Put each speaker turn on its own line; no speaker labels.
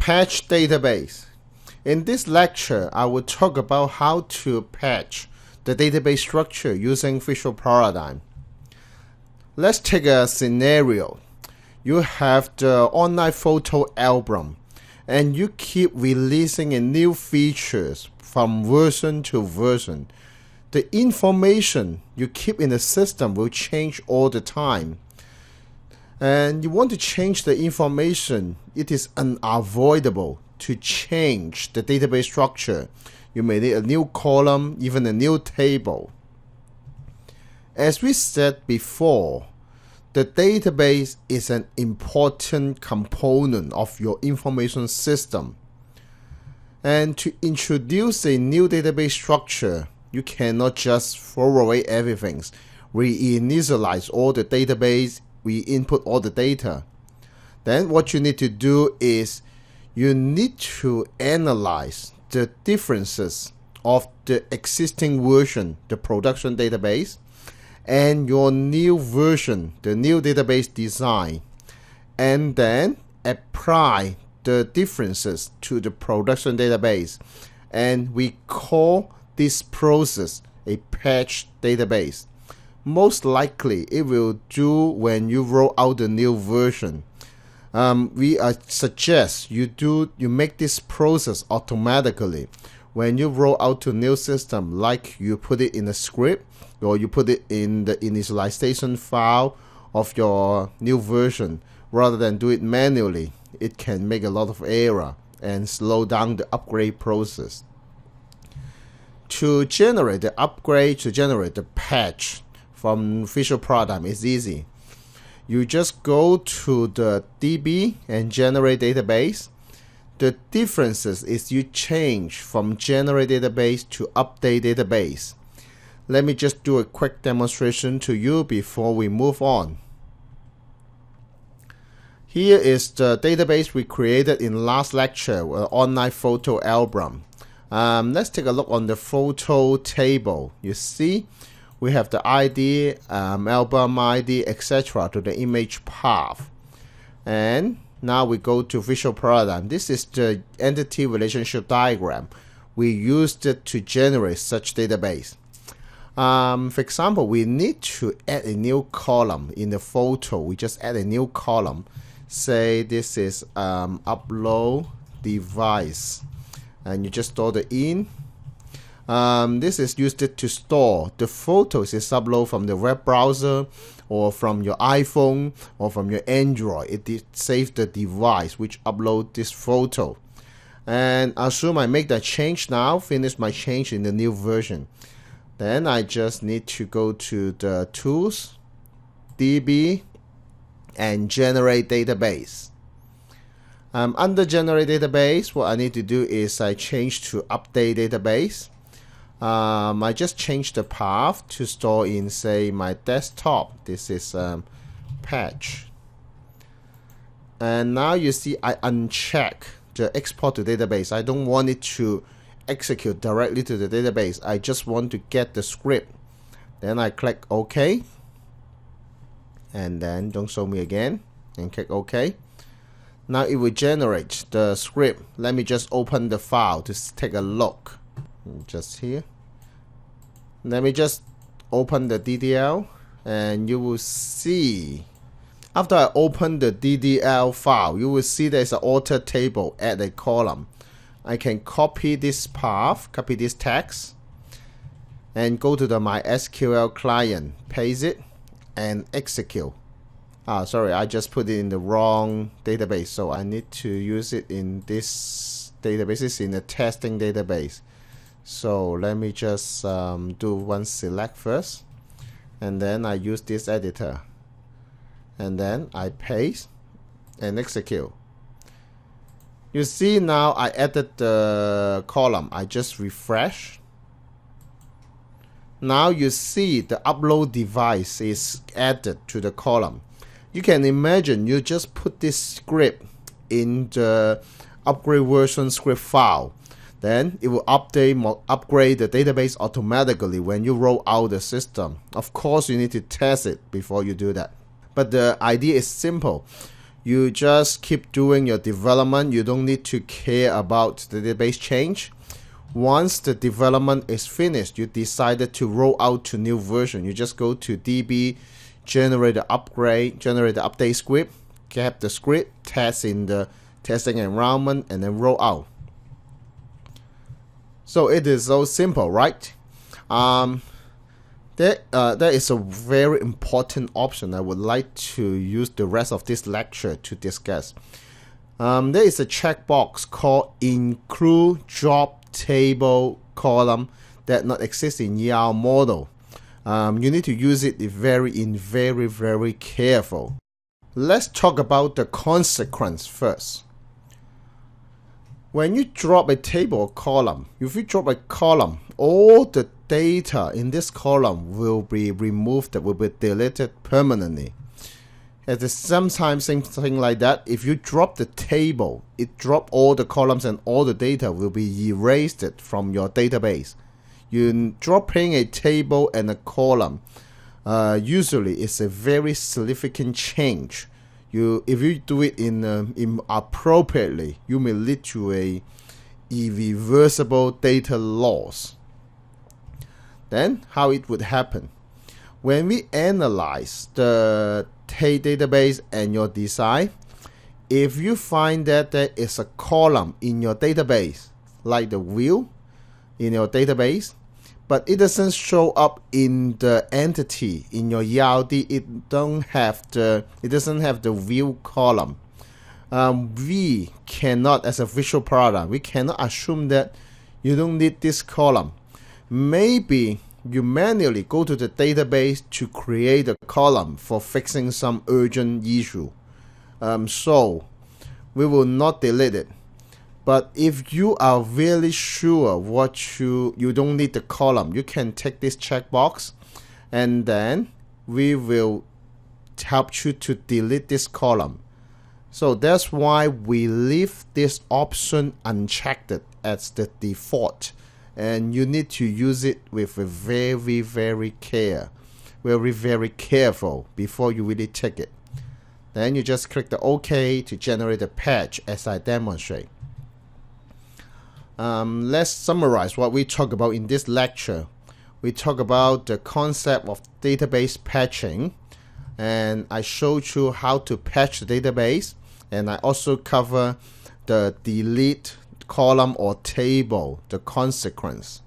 Patch database. In this lecture, I will talk about how to patch the database structure using visual paradigm. Let's take a scenario. You have the online photo album and you keep releasing new features from version to version. The information you keep in the system will change all the time. And you want to change the information, it is unavoidable to change the database structure. You may need a new column, even a new table. As we said before, the database is an important component of your information system. And to introduce a new database structure, you cannot just throw away everything, reinitialize all the database, re-input all the data. Then what you need to do is you need to analyze the differences of the existing version, the production database, and your new version, the new database design, and then apply the differences to the production database. And we call this process a patch database. Most likely it will do when you roll out the new version. We suggest you make this process automatically when you roll out to new system, like you put it in a script or you put it in the initialization file of your new version, rather than do it manually. It can make a lot of error and slow down the upgrade process. To generate the upgrade, to generate the patch from visual paradigm is easy. You just go to the DB and generate database. The differences is you change from generate database to update database. Let me just do a quick demonstration to you before we move on. Here is the database we created in last lecture, online photo album. Let's take a look on the photo table. You see, we have the ID, album ID, etc. to the image path. And now we go to visual paradigm. This is the entity relationship diagram. We used it to generate such database. For example, we need to add a new column in the photo. We just add a new column. Say this is upload device. And you just store the in. This is used to store the photos is uploaded from the web browser or from your iPhone or from your Android. It saves the device which upload this photo. And assume I make that change now, finish my change in the new version. Then I just need to go to the tools, DB, and generate database. Under generate database, what I need to do is I change to update database. I just change the path to store in, say, my desktop. This is patch. And now you see I uncheck the export to database. I don't want it to execute directly to the database. I just want to get the script. Then I click OK. And then don't show me again. And click OK. Now it will generate the script. Let me just open the file to take a look. Just here. Let me just open the DDL and you will see. After I open the DDL file, you will see there's an alter table, add a column. I can copy this path, copy this text, and go to the MySQL client, paste it, and execute. Sorry, I just put it in the wrong database, so I need to use it in this database. It's in the testing database. So let me just do one select first, and then I use this editor, and then I paste and execute. You see now I added the column. I just refresh. Now you see the upload device is added to the column. You can imagine you just put this script in the upgrade version script file. Then it will upgrade the database automatically when you roll out the system. Of course, you need to test it before you do that. But the idea is simple. You just keep doing your development. You don't need to care about the database change. Once the development is finished, you decided to roll out to new version. You just go to DB, generate the update script, get the script, test in the testing environment, and then roll out. So it is so simple, right? There is a very important option I would like to use the rest of this lecture to discuss. There is a checkbox called Include Job Table Column that not exists in ER model. You need to use it very careful. Let's talk about the consequence first. When you drop a table or column, if you drop a column, all the data in this column will be removed, that will be deleted permanently. At the sometimes something like that, if you drop the table, it drop all the columns and all the data will be erased from your database. You dropping a table and a column, usually it's a very significant change. If you do it inappropriately, you may lead to a irreversible data loss. Then how it would happen? When we analyze the database and your design, if you find that there is a column in your database, like the view in your database, but it doesn't show up in the entity in your ERD, it doesn't have the view column. We cannot, as a visual product, we cannot assume that you don't need this column. Maybe you manually go to the database to create a column for fixing some urgent issue. So we will not delete it. But if you are really sure you don't need the column, you can take this checkbox and then we will help you to delete this column. So that's why we leave this option unchecked as the default, and you need to use it with a very careful before you really take it. Then you just click the OK to generate a patch as I demonstrate. Let's summarize what we talk about in this lecture. We talk about the concept of database patching, and I showed you how to patch the database, and I also cover the delete column or table, the consequence.